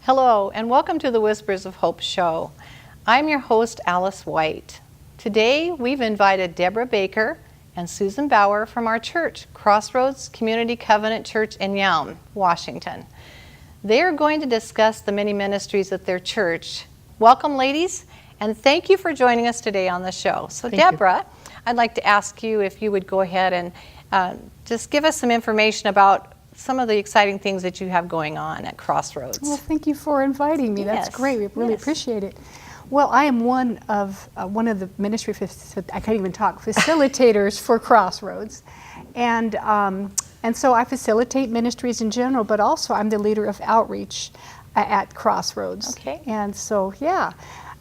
Hello, and welcome to the Whispers of Hope show. I'm your host, Alice White. Today, we've invited Deborah Baker and Susan Bauer from our church, Crossroads Community Covenant Church in Yelm, Washington. They are going to discuss the many ministries at their church. Welcome, ladies, and thank you for joining us today on the show. So, Deborah, I'd like to ask you if you would go ahead and just give us some information about some of the exciting things that you have going on at Crossroads. Well, thank you for inviting me. Yes. That's great. We really appreciate it. Well, I am one of the ministry, I can't even talk, facilitators for Crossroads. And so I facilitate ministries in general, but also I'm the leader of outreach at Crossroads. Okay. And so, yeah.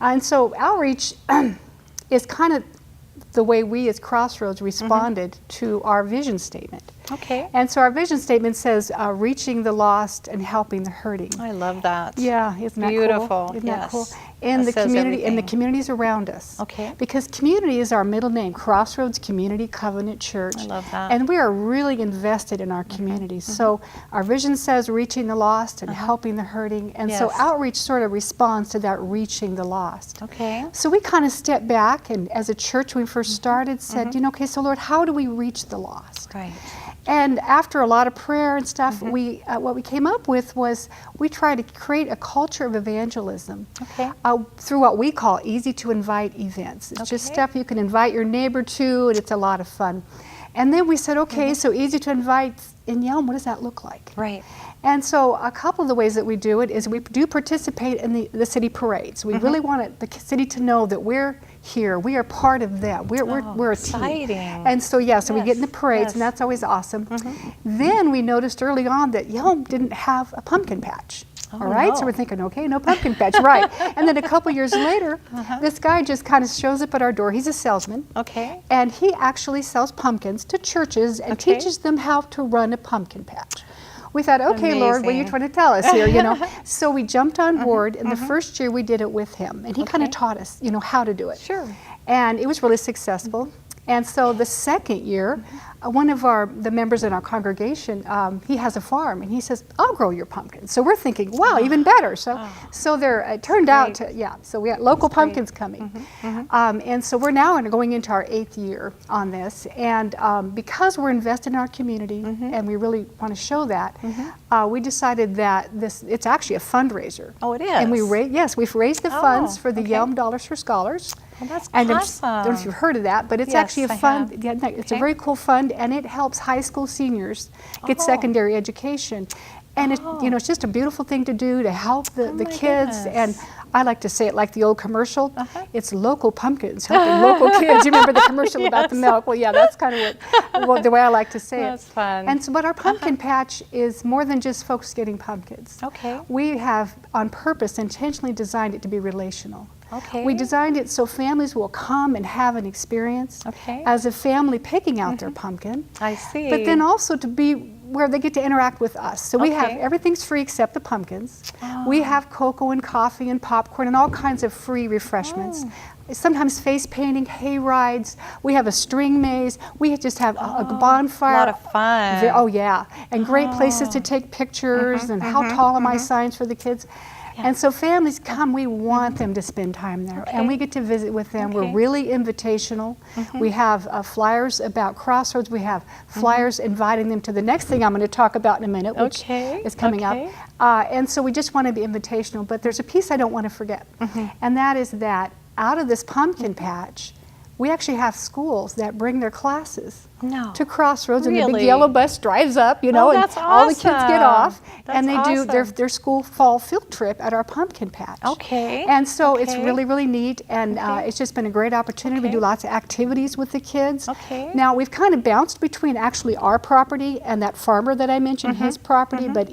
And so outreach is kind of the way we as Crossroads responded to our vision statement. Okay. And so our vision statement says, reaching the lost and helping the hurting. I love that. Yeah, isn't that beautiful? Cool? Isn't that cool? Yes. In That the says community, in the everything. communities around us. Okay. Because community is our middle name, Crossroads Community Covenant Church. I love that. And we are really invested in our communities. So our vision says reaching the lost and helping the hurting. And so Yes. outreach sort of responds to that reaching the lost. Okay. So we kind of stepped back and as a church when we first started said, okay, so Lord, how do we reach the lost? Right. And after a lot of prayer and stuff, what we came up with was we try to create a culture of evangelism Okay. through what we call easy to invite events. It's just Okay. stuff you can invite your neighbor to, and it's a lot of fun. And then we said, okay, so easy to invite in Yelm, what does that look like? Right. And so a couple of the ways that we do it is we do participate in the city parades. We really want the city to know that we're here. We are part of them. We're a team. Exciting. And so, so we get in the parades, Yes. and that's always awesome. Then we noticed early on that Yelm didn't have a pumpkin patch. All right, so no. we're thinking, okay, no pumpkin patch, right. And then a couple years later, this guy just kind of shows up at our door. He's a salesman. Okay. And he actually sells pumpkins to churches and Okay. teaches them how to run a pumpkin patch. We thought, okay, Lord, what are you Amazing. trying to tell us here, So we jumped on board, and the first year we did it with him. And he kind of Okay. taught us, how to do it. Sure. And it was really successful. And so the second year, one of the members in our congregation, he has a farm, and he says, I'll grow your pumpkins. So we're thinking, wow, even better. So there, it turned out to, so we got local pumpkins coming. And so we're now going into our 8th year on this. And because we're invested in our community, and we really want to show that, we decided that it's actually a fundraiser. Oh, it is? And we've raised the funds for the okay. Yelm Dollars for Scholars. Well, that's And awesome. I don't know if you've heard of that, but it's Yes, actually a I fund. have. Yeah, no, it's a Okay. very cool fund, and it helps high school seniors get Oh. secondary education. And it's just a beautiful thing to do to help the my kids. goodness. And I like to say it like the old commercial. It's local pumpkins helping local kids. You remember the commercial about the milk? Well, yeah, that's kind of the way I like to say That's it. fun. And so, but our pumpkin patch is more than just folks getting pumpkins. Okay. We have, on purpose, intentionally designed it to be relational. Okay. We designed it so families will come and have an experience Okay. as a family picking out their pumpkin. I see. But then also to be where they get to interact with us. So we have, Okay. everything's free except the pumpkins. We have cocoa and coffee and popcorn and all kinds of free refreshments. Sometimes face painting, hay rides. We have a string maze. We just have a bonfire. a lot of fun. Oh yeah, and great places to take pictures and how tall am I signs for the kids. And so families come, we want them to spend time there. And we get to visit with them. We're Okay. really invitational. We have flyers about Crossroads. We have flyers inviting them to the next thing I'm going to talk about in a minute, which Okay. is coming Okay. up. And so we just want to be invitational. But there's a piece I don't want to forget. And that is that out of this pumpkin patch, we actually have schools that bring their classes to Crossroads, and the big Really? yellow bus drives up, and that's all the kids get off, awesome. and they That's do awesome. their school fall field trip at our pumpkin patch. Okay. And so it's Okay. really, really neat, and Okay. it's just been a great opportunity. We Okay. do lots of activities with the kids. Okay. Now, we've kind of bounced between actually our property and that farmer that I mentioned, his property, but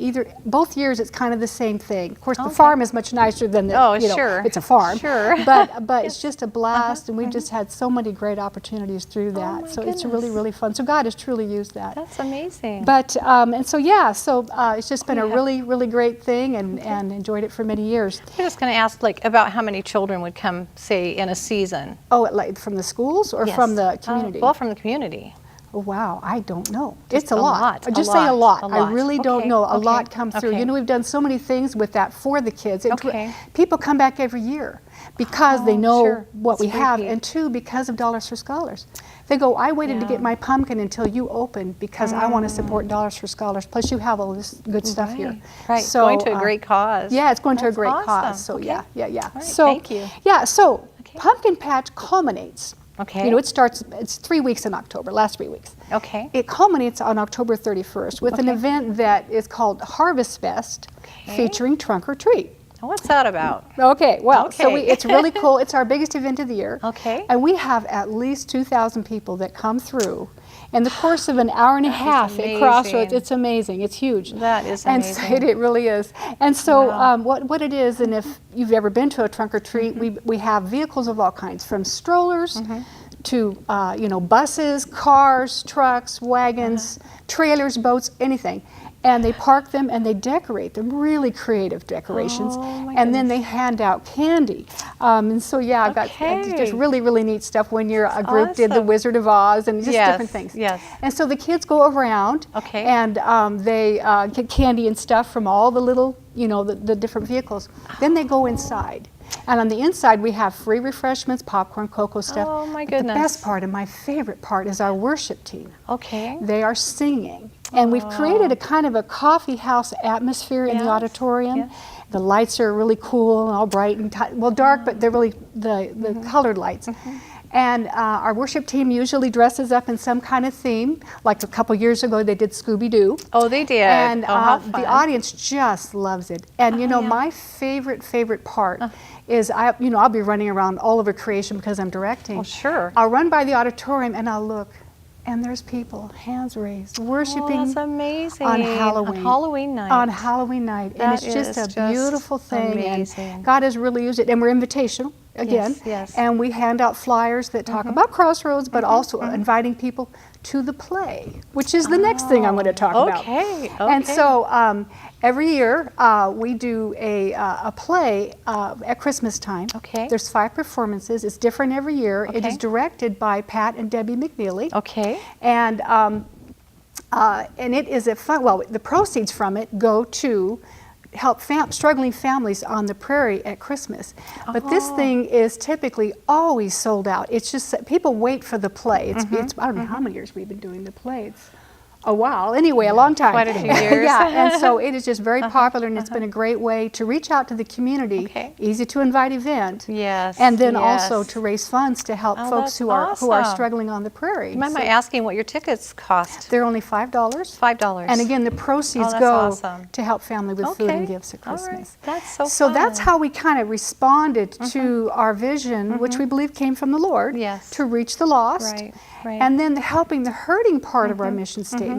both years it's kind of the same thing. Of course, the farm is much nicer than the, Oh, sure. it's a farm. Sure. But it's just a blast, and we've just had so many great opportunities through that. my So it's goodness. really, really fun. So God has truly used that. That's amazing. But, and so, it's just been a really, really great thing, and enjoyed it for many years. I'm just going to ask, about how many children would come, say, in a season? Oh, like from the schools or Yes. from the community? Well, from the community. Oh, wow, I don't know. Just It's a lot. a Just say a lot. lot. I really don't Okay, know. A okay, lot come through. okay. You know, we've done so many things with that for the kids. And Okay. people come back every year because they Oh, know sure. what It's we have, repeat. and two, because of Dollars for Scholars. They go, I waited to get Yeah. my pumpkin until you opened because I want to support Dollars for Scholars. Plus, you have all this good stuff here. Right. So, Going to a great cause. Yeah, it's going to a That's great awesome. cause. So Okay. yeah. All right, So thank you. yeah, so Okay. Pumpkin Patch culminates. Okay. You know, it's 3 weeks in October, last 3 weeks. Okay. It culminates on October 31st with an Okay. event that is called Harvest Fest, Okay. featuring Trunk or Treat. What's that about? Okay, well, so Okay. it's really cool. It's our biggest event of the year. Okay. And we have at least 2,000 people that come through in the course of an hour and a half at Crossroads. amazing. It's amazing. It's huge. That is And amazing. so it really is. And so Wow. what it is, and if you've ever been to a Trunk or Treat, we have vehicles of all kinds, from strollers to buses, cars, trucks, wagons, trailers, boats, anything. And they park them and they decorate them, really creative decorations. Oh, my And then goodness. they hand out candy. And so, yeah, I've got Okay. just really, really neat stuff when you're a group did the awesome. Wizard of Oz and just Yes, different things. yes. And so the kids go around Okay. and they get candy and stuff from all the little, the different vehicles. Then they go inside. And on the inside, we have free refreshments, popcorn, cocoa stuff. Oh, my But goodness. the best part and my favorite part is our worship team. Okay. They are singing. And we've created a kind of a coffee house atmosphere in the Yes, auditorium. yes. The lights are really cool and all bright and dark, but they're really the colored lights. And our worship team usually dresses up in some kind of theme. Like a couple years ago, they did Scooby-Doo. Oh, they did. And oh, how fun. the audience just loves it. And yeah. my favorite part is I'll be running around all over creation because I'm directing. Oh, sure. I'll run by the auditorium and I'll look, and there's people, hands raised, worshiping Oh, that's amazing. on Halloween. On Halloween night. On Halloween night. And That it's just is a beautiful thing. amazing. And God has really used it. And we're invitational again. Yes. And we hand out flyers that talk about Crossroads, but also inviting people to the play, which is the next thing I'm going to talk about. Okay. And so every year we do a play at Christmas time. Okay. There's 5 performances. It's different every year. It Okay. is directed by Pat and Debbie McNeely. Okay. And it is a fun. Well, the proceeds from it go to help struggling families on the prairie at Christmas. But this thing is typically always sold out. It's just that people wait for the play. It's I don't know how many years we've been doing the play. It's a while. Anyway, a long time. Quite a few years. Yeah, and so it is just very popular, and it's been a great way to reach out to the community. Okay. Easy to invite event. Yes. And then yes. also to raise funds to help Oh, folks that's who are awesome. struggling on the prairie. Mind So my asking what your tickets cost? they're only $5. $5. And again, the proceeds Oh, that's go awesome. to help family with food Okay. and gifts at All right. Christmas. That's so So fun. that's how we kind of responded to our vision, which we believe came from the Lord, Yes. to reach the lost. Right, right. And then helping the hurting part of our mission statement.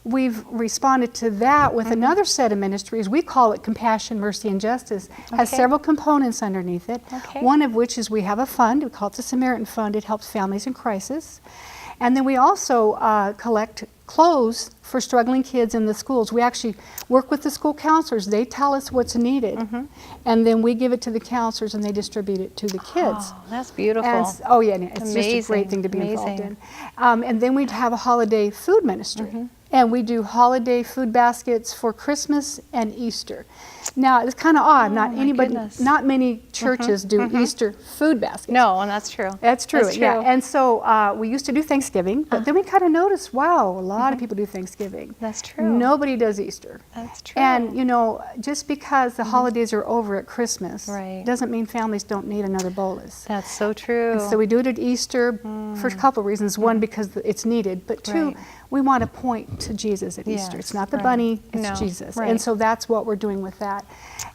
We've responded to that with another set of ministries. We call it Compassion, Mercy, and Justice. It has Okay. several components underneath it. Okay. One of which is we have a fund. We call it the Samaritan Fund. It helps families in crisis. And then we also collect clothes for struggling kids in the schools. We actually work with the school counselors. They tell us what's needed. And then we give it to the counselors and they distribute it to the kids. Oh, that's beautiful. And yeah, it's just a Amazing, great thing to be involved amazing. in. And then we'd have a holiday food ministry. And we do holiday food baskets for Christmas and Easter. Now, it's kind of odd. Oh, my goodness. Not many churches do Easter food baskets. No, and that's true. That's true. That's Yeah. true. And so we used to do Thanksgiving, but then we kind of noticed, wow, a lot of people do Thanksgiving. That's true. Nobody does Easter. That's true. And just because the holidays are over at Christmas Right. doesn't mean families don't need another bolus. That's so true. And so we do it at Easter for a couple of reasons. One, because it's needed, but two, Right. we want to point to Jesus at Easter. Yes, It's not the right. bunny, it's No, Jesus. right. And so that's what we're doing with that.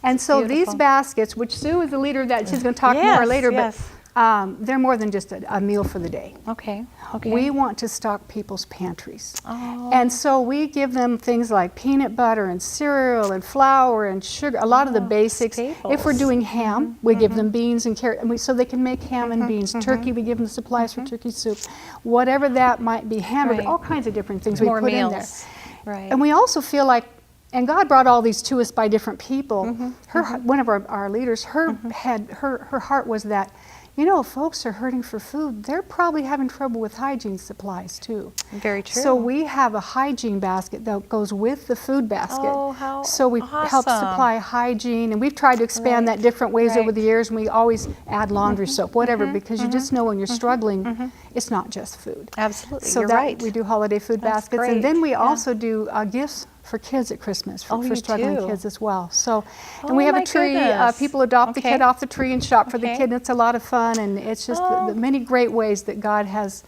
And so these beautiful. baskets, which Sue is the leader that she's going to talk more Yes, later, yes. but they're more than just a meal for the day. Okay. Okay. We want to stock people's pantries. Oh. And so we give them things like peanut butter and cereal and flour and sugar, a lot of the basics. If we're staples. doing ham, we give them beans and carrot, and so they can make ham and beans. Turkey, we give them supplies for turkey soup. Whatever that might be, hamburger, Right. all kinds of different things More we put meals. in there. Right. And we also feel like, and God brought all these to us by different people. One of our leaders, her heart was that, you know, if folks are hurting for food, they're probably having trouble with hygiene supplies too. Very true. So we have a hygiene basket that goes with the food basket. Oh, how So we help awesome. supply hygiene, and we've tried to expand that different ways over the years, and we always add laundry soap, whatever, because you just know when you're struggling, it's not just food. Absolutely, So you're that right. we do holiday food That's baskets, great. and then we Yeah. also do gifts for kids at Christmas, for you struggling do? kids as well. So, and Oh, we have my a tree. goodness. People adopt the Okay. kid off the tree and shop for the Okay. kid, and it's a lot of fun, and it's just Oh. the many great ways that God has,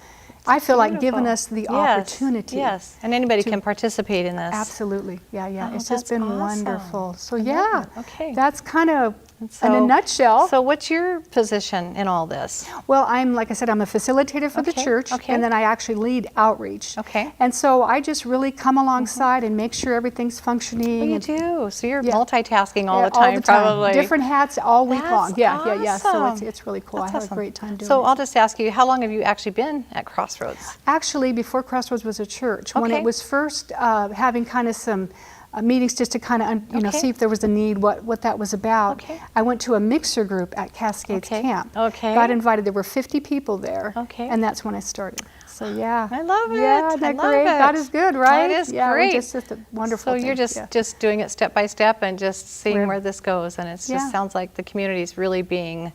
I feel like, given Beautiful. us the Yes, opportunity. Yes, and anybody can participate in this. Absolutely. Yeah, yeah. Oh, It's that's just been awesome. wonderful. So, I love yeah, it. Okay. that's kind of So, in a nutshell. So what's your position in all this? Well, like I said, I'm a facilitator for the Okay, church, okay. and then I actually lead outreach. Okay. And so I just really come alongside and make sure everything's functioning. Well, you and- do. So you're Yeah. multitasking all Yeah, the time, probably. Different hats all week That's long. Yeah. So awesome. it's really cool. That's I have awesome. a great time doing So it. I'll just ask you, how long have you actually been at Crossroads? Actually, before Crossroads was a church, when Okay. it was first having kind of some meetings just to kind of Okay. see if there was a need, what that was about. Okay. I went to a mixer group at Cascades Okay. Camp. Okay. Got invited. There were 50 people there. Okay. And that's when I started. So yeah. I love it. Yeah, I isn't that love great? it. God is good, right? It is yeah, great. Just a wonderful So thing. you're just yeah. just doing it step by step and just seeing We're- where this goes, and it just Yeah. sounds like the community is really being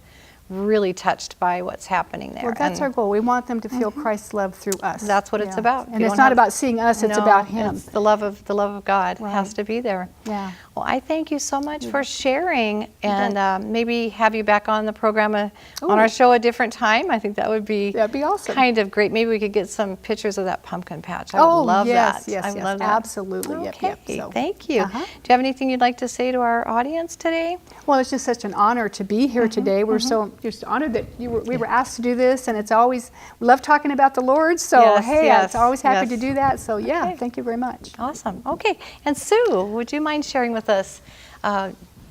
really touched by what's happening there. Well, that's And our goal. We want them to feel Christ's love through us. That's what it's Yeah. about. And You it's don't not have- about seeing us, it's No, about Him. It's the love of God has Right. to be there. Yeah. Well, I thank you so much for sharing, bet. and maybe have you back on the program on Ooh. our show a different time. I think that would be That'd be awesome. kind of great. Maybe we could get some pictures of that pumpkin patch. I would Oh, love yes, that. yes, I would yes, love that. absolutely. Yep, Okay, yep, so. thank you. Uh-huh. Do you have anything you'd like to say to our audience today? Well, it's just such an honor to be here today. We're so just honored that we were asked to do this, and it's always, we love talking about the Lord, so Yes, hey, yes, it's always happy yes. to do that. So yeah, Okay. thank you very much. Awesome. Okay. And Sue, would you mind sharing with us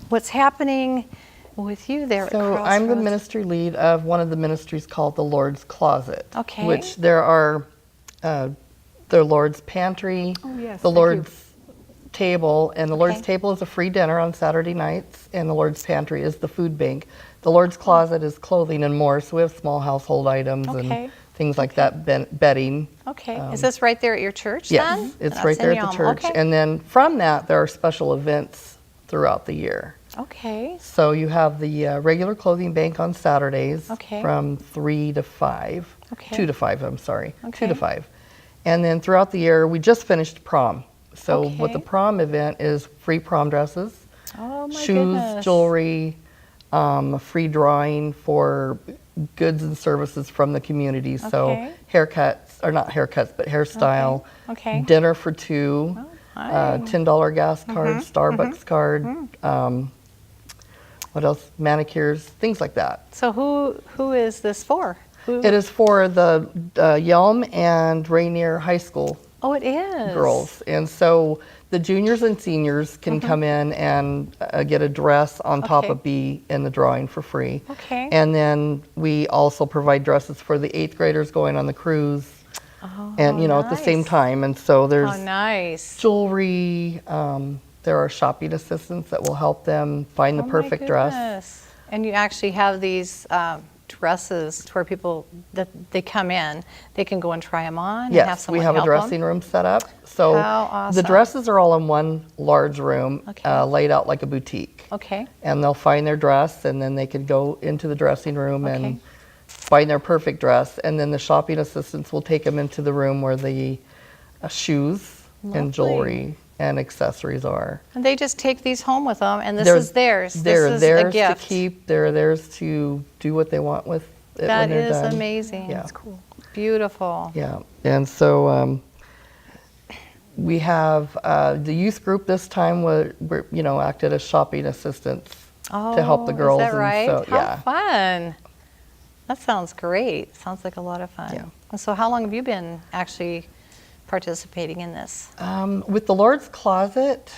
what's happening with you there at So Crossroads? I'm the ministry lead of one of the ministries called the Lord's Closet. Okay. Which there are the Lord's Pantry, Oh, yes, the thank you. Lord's Table, and the Lord's Okay. Table is a free dinner on Saturday nights, and the Lord's Pantry is the food bank. The Lord's Closet is clothing and more, so we have small household items Okay. and things like that, bedding. Okay. Is this right there at your church then? Yes, it's That's right there in at the Yelm. church. Okay. And then from that, there are special events throughout the year. Okay. So you have the regular clothing bank on Saturdays Okay. from 3 to 5. Okay. 2 to 5, I'm sorry. 2 Okay. to 5. And then throughout the year, we just finished prom. So what the Okay. prom event is free prom dresses, Oh my shoes, goodness. jewelry, a free drawing for goods and services from the community. So Okay. haircuts, or not haircuts, but hairstyle, Okay. dinner for two, Hi. $10 gas card, Starbucks card, what else? Manicures, things like that. So who is this for? Who? It is for the Yelm and Rainier High School Oh, it is. girls. And so the juniors and seniors can come in and get a dress on top Okay. of be in the drawing for free. Okay. And then we also provide dresses for the 8th graders going on the cruise. Oh, And, you know, at the same nice. time. And so there's Oh, nice. jewelry. There are shopping assistants that will help them find the Oh, my perfect dress. goodness. And you actually have these dresses to where people that they come in, they can go and try them on and have Yes, someone we have a help dressing 'em? room set up. So How awesome. the dresses are all in one large room, Okay. laid out like a boutique. Okay. And they'll find their dress, and then they could go into the dressing room Okay. and find their perfect dress. And then the shopping assistants will take them into the room where the shoes Lovely. and jewelry and accessories are. And they just take these home with them, and this They're- is theirs. They're This is theirs a gift. to keep. They're theirs to do what they want with it That when they're is done. amazing. Yeah. That's cool. Beautiful. Yeah, and so we have the youth group this time acted as shopping assistants to help the Oh, girls. Is that and right? so, How yeah. fun. That sounds great. Sounds like a lot of fun. Yeah. And so how long have you been actually participating in this? With the Lord's Closet,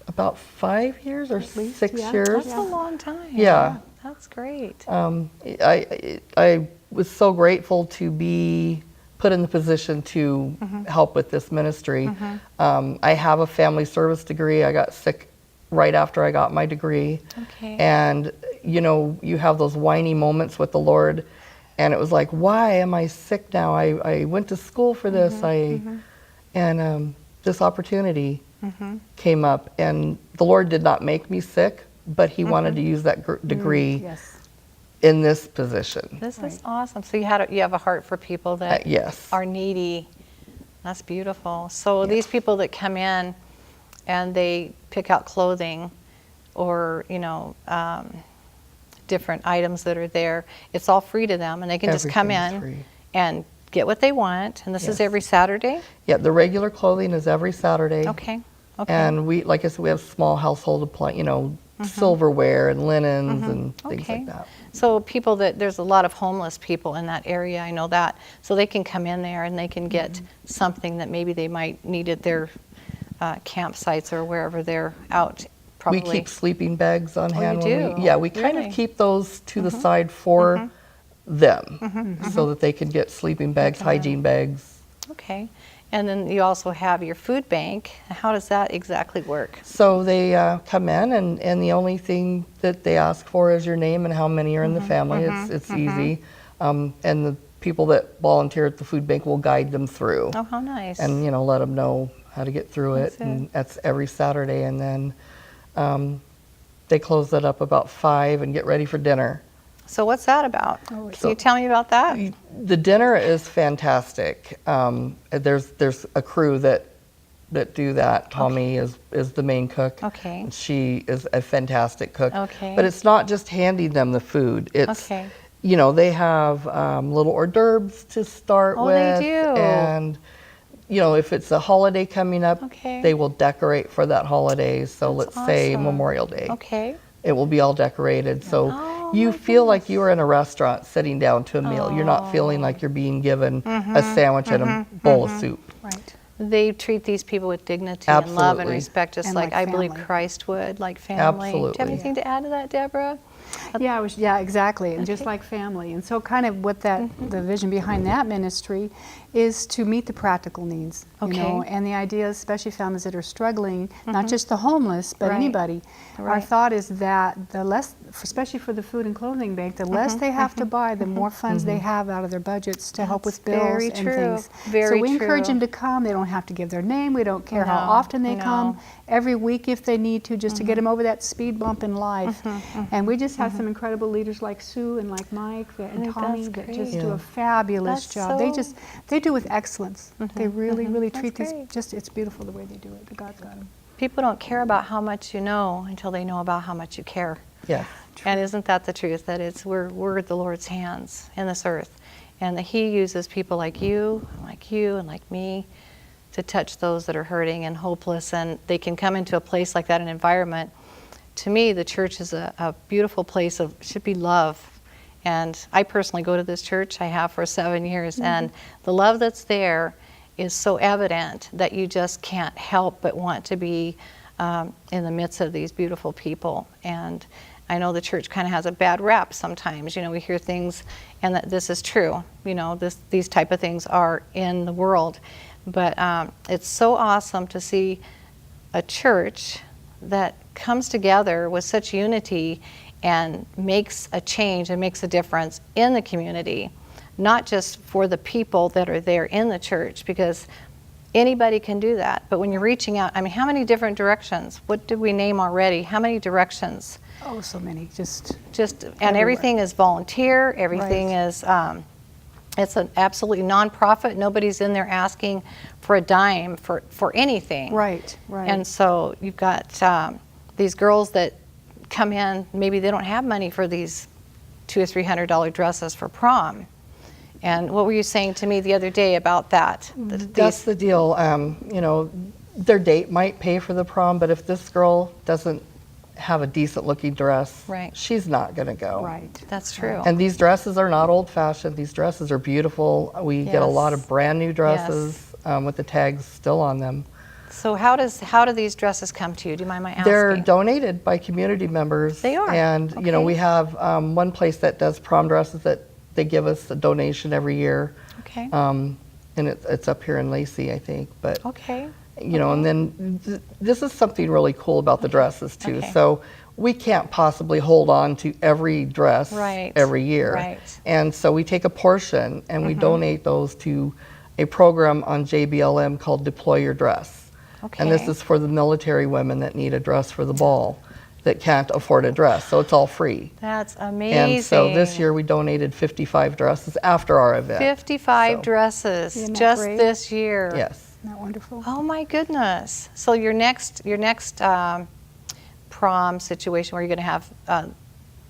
about 5 years or least, 6 yeah. years. That's a long time. Yeah. That's great. I was so grateful to be put in the position to help with this ministry. I have a family service degree. I got sick right after I got my degree. Okay. And, you know, you have those whiny moments with the Lord, and it was like, why am I sick now? I went to school for this. And this opportunity came up, and the Lord did not make me sick, but He wanted to use that degree in this position. This is awesome. So you have a heart for people that yes. are needy. That's beautiful. So these people that come in and they pick out clothing or, you know, different items that are there, it's all free to them, and they can just come in and get what they want. And this is every Saturday? Yeah, the regular clothing is every Saturday. Okay. And we, like I said, we have small household appliances, you know, silverware and linens and things like that. So people there's a lot of homeless people in that area, I know that. So they can come in there and they can get something that maybe they might need at their campsites or wherever they're out. Probably. We keep sleeping bags on hand. You do? We kind of keep those to the side for them so that they can get sleeping bags, hygiene bags. Okay. And then you also have your food bank. How does that exactly work? So they come in, and the only thing that they ask for is your name and how many are in the family. It's easy. And the people that volunteer at the food bank will guide them through. Oh, how nice. And, you know, let them know how to get through it. And that's every Saturday. And then they close that up about 5 and get ready for dinner. So what's that about? Can you tell me about that? The dinner is fantastic. There's a crew that do that. Tommy is the main cook. Okay. She is a fantastic cook. Okay. But it's not just handing them the food. It's you know, they have little hors d'oeuvres to start with. Oh, they do. And you know, if it's a holiday coming up, they will decorate for that holiday. So let's say Memorial Day. Okay. It will be all decorated. So you feel like you are in a restaurant sitting down to a meal. You're not feeling like you're being given a sandwich and a bowl of soup. Right. They treat these people with dignity and love and respect, just And like I believe family. Christ would, like family. Absolutely. Do you have anything to add to that, Deborah? Yeah, exactly, and just like family. And so kind of what the vision behind that ministry is to meet the practical needs, you know, and the idea, especially families that are struggling, not just the homeless, but anybody. Our thought is that the less, especially for the food and clothing bank, the less they have to buy, the more funds they have out of their budgets to help with bills and things. So we encourage them to come. They don't have to give their name. We don't care how often they come. Every week if they need to, just to get them over that speed bump in life. And we just have some incredible leaders like Sue and like Mike and Tommy that just do a fabulous job. They do with excellence. They really treat these, it's beautiful the way they do it. But God's got them. People don't care about how much you know until they know about how much you care. Yeah. And isn't that the truth? That we're the Lord's hands in this earth, and that He uses people like you, and like me, to touch those that are hurting and hopeless, and they can come into a place like that, an environment. To me, the church is a beautiful place should be love. And I personally go to this church. I have for 7 years, and the love that's there is so evident that you just can't help but want to be in the midst of these beautiful people. And I know the church kind of has a bad rap sometimes. You know, we hear things, and that this is true. You know, these type of things are in the world. But it's so awesome to see a church that comes together with such unity and makes a change and makes a difference in the community, not just for the people that are there in the church, because anybody can do that. But when you're reaching out, I mean, how many different directions? What did we name already? How many directions? Oh, so many. Just and everything is volunteer. Everything is. It's an absolutely nonprofit. Nobody's in there asking for a dime for anything. Right. And so you've got these girls that come in. Maybe they don't have money for these $200 or $300 dresses for prom. And what were you saying to me the other day about that? That's the deal. You know, their date might pay for the prom, but if this girl doesn't have a decent looking dress, she's not going to go. Right. That's true. And these dresses are not old fashioned. These dresses are beautiful. We get a lot of brand new dresses with the tags still on them. So how do these dresses come to you? Do you mind my asking? They're donated by community members. They are. And you know, we have one place that does prom dresses that they give us a donation every year. Okay. And it's up here in Lacey, I think. But okay. You know, and then this is something really cool about the dresses too. So we can't possibly hold on to every dress Right. every year. Right. And so we take a portion and we donate those to a program on JBLM called Deploy Your Dress. Okay. And this is for the military women that need a dress for the ball that can't afford a dress. So it's all free. That's amazing. And so this year we donated 55 dresses after our event. 55 So, dresses Isn't that just great? this year. Yes. Isn't that wonderful? Oh my goodness. So your next prom situation where you're going to have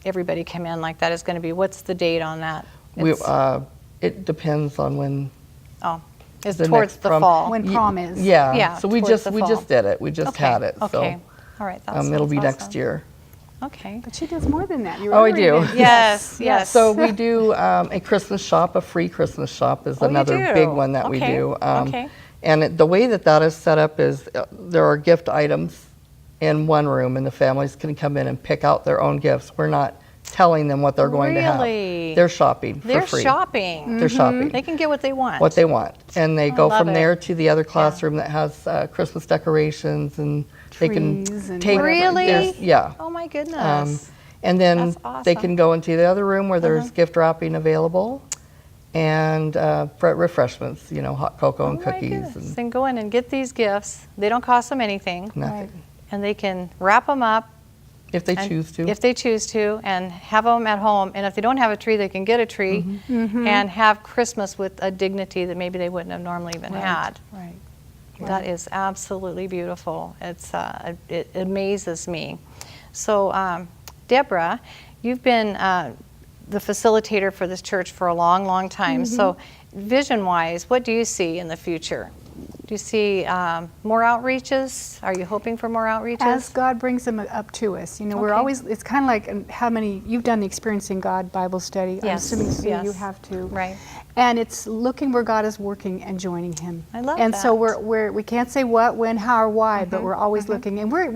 everybody come in like that is going to be, what's the date on that? It depends on when It's the towards next the prom- fall. When prom is. Yeah. Yeah, So we towards the just fall. did it. We just had it. Okay. So All right. That's it'll be awesome. next year. Okay. But she does more than that. You Oh, I already do. did. Yes. Yes. So we do a Christmas shop, a free Christmas shop is Oh, you another do? big one that we Okay, do. okay. And the way that is set up is there are gift items in one room and the families can come in and pick out their own gifts. We're not telling them what they're going to have. Really? They're shopping for They're free. shopping. They're shopping. They can get what they want. What they want. And they go love from it. there to the other classroom that has Christmas decorations and they can Trees and take. whatever. Really? Yeah. Oh my goodness. And then That's they awesome. can go into the other room where there's gift wrapping available and refreshments, hot cocoa and Oh my cookies goodness. and Then go in and get these gifts. They don't cost them anything. nothing. And they can wrap them up If they and- choose to. If they choose to, and have them at home. And if they don't have a tree, they can get a tree and have Christmas with a dignity that maybe they wouldn't have normally even had. Right. That is absolutely beautiful. It amazes me. So, Deborah, you've been the facilitator for this church for a long, long time. So, vision-wise, what do you see in the future? Do you see more outreaches? Are you hoping for more outreaches? As God brings them up to us, we're Okay. always, it's kind of like how many, you've done the Experiencing God Bible study. Yes, I'm assuming, Sue, you yes. have to. Right. And it's looking where God is working and joining Him. I love and so that. we can't say what, when, how, or why, but we're always looking. And we're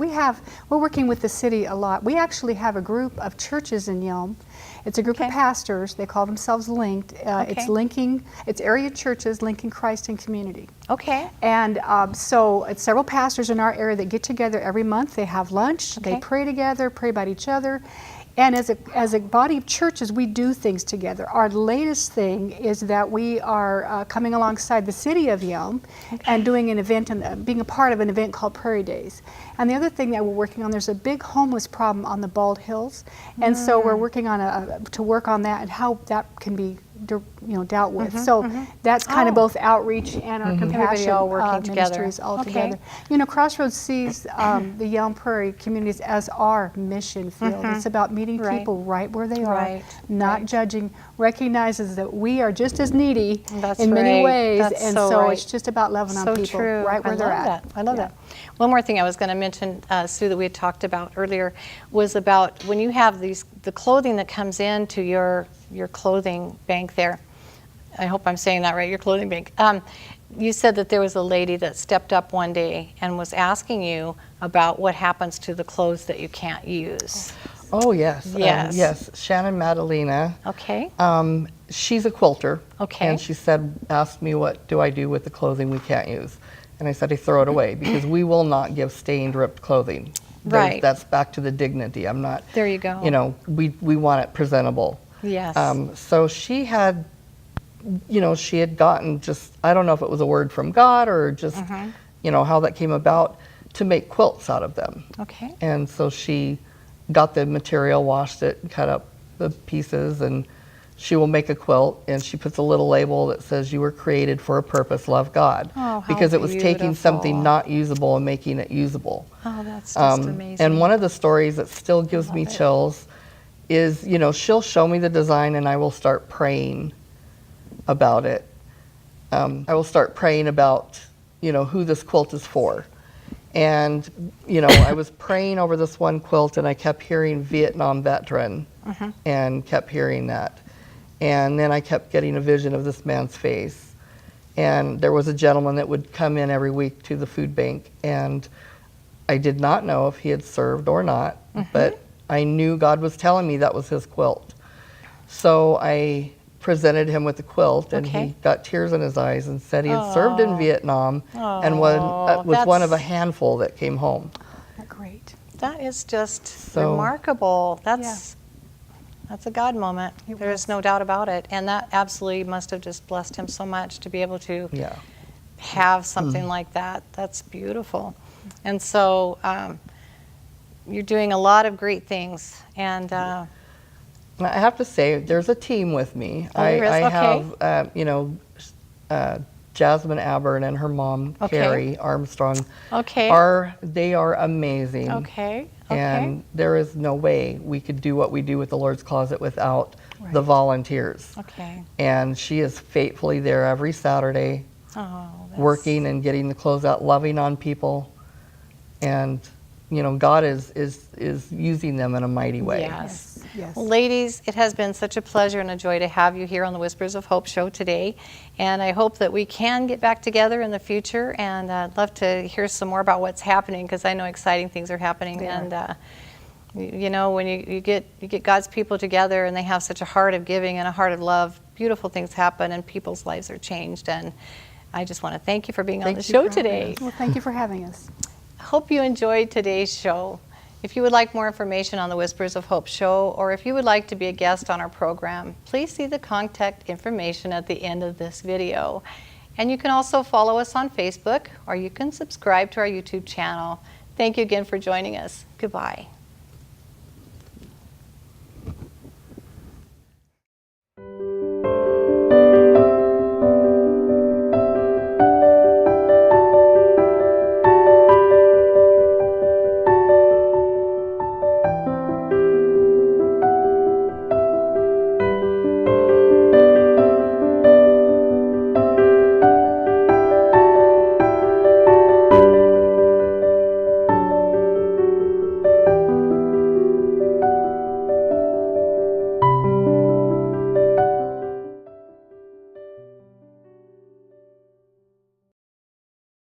working with the city a lot. We actually have a group of churches in Yelm. It's a group of Okay. pastors. They call themselves Linked. It's area churches linking Christ and community. Okay. And so it's several pastors in our area that get together every month. They have lunch. Okay. They pray together, pray about each other. And as a body of churches, we do things together. Our latest thing is that we are coming alongside the city of Yelm and doing an event and being a part of an event called Prairie Days. And the other thing that we're working on, there's a big homeless problem on the Bald Hills, and so we're working on to work on that and how that can be dealt with. So that's kind of both outreach and our compassion Everybody all working together. ministries all Okay. together. Crossroads sees the Yelm Prairie communities as our mission field. It's about meeting Right. people right where they are, Right, not right. judging, recognizes that we are just as needy That's in many right. ways, That's and so so right. it's just about loving on So people true. right where I they're love at. that. I love Yeah. that. One more thing I was going to mention, Sue, that we had talked about earlier was about when you have the clothing that comes into your clothing bank there. I hope I'm saying that right, your clothing bank. You said that there was a lady that stepped up one day and was asking you about what happens to the clothes that you can't use. Oh, yes. Yes. Yes. Shannon Madalena. Okay. She's a quilter. Okay. And she asked me, what do I do with the clothing we can't use? And I said, I throw it away because we will not give stained, ripped clothing. Right. That's back to the dignity. I'm not. There you go. We want it presentable. Yes. So she had, she had gotten just, I don't know if it was a word from God or just, how that came about, to make quilts out of them. Okay. And so she got the material, washed it, cut up the pieces, and she will make a quilt, and she puts a little label that says, you were created for a purpose, love God. Oh, how because it was taking beautiful. something not usable and making it usable. Oh, that's just amazing. And one of the stories that still gives me chills is, she'll show me the design and I will start praying about it. I will start praying about, who this quilt is for. And, I was praying over this one quilt and I kept hearing Vietnam veteran and kept hearing that. And then I kept getting a vision of this man's face. And there was a gentleman that would come in every week to the food bank, and I did not know if he had served or not, but I knew God was telling me that was his quilt. So I presented him with the quilt, and Okay. he got tears in his eyes and said he had served in Vietnam and was one of a handful that came home. Great. That is just So- remarkable. That's a God moment. It There's was. no doubt about it. And that absolutely must have just blessed him so much to be able to Yeah. have something like that. That's beautiful. And so you're doing a lot of great things. And I have to say, there's a team with me. Oh, there is? I Okay. have, Jasmine Abbern and her mom, Okay. Carrie Armstrong. okay. They are amazing. Okay. And there is no way we could do what we do with the Lord's Closet without the Right. volunteers. Okay. And she is faithfully there every Saturday, Oh, that's- working and getting the clothes out, loving on people. And, God is using them in a mighty way. Yes. Yes. Well, ladies, it has been such a pleasure and a joy to have you here on the Whispers of Hope show today. And I hope that we can get back together in the future. And I'd love to hear some more about what's happening, because I know exciting things are happening. They are. And when you get God's people together and they have such a heart of giving and a heart of love, beautiful things happen and people's lives are changed. And I just want to thank you for being on Thank the you show for having today. us. Well, thank you for having us. Hope you enjoyed today's show. If you would like more information on the Whispers of Hope show, or if you would like to be a guest on our program, please see the contact information at the end of this video. And you can also follow us on Facebook, or you can subscribe to our YouTube channel. Thank you again for joining us. Goodbye.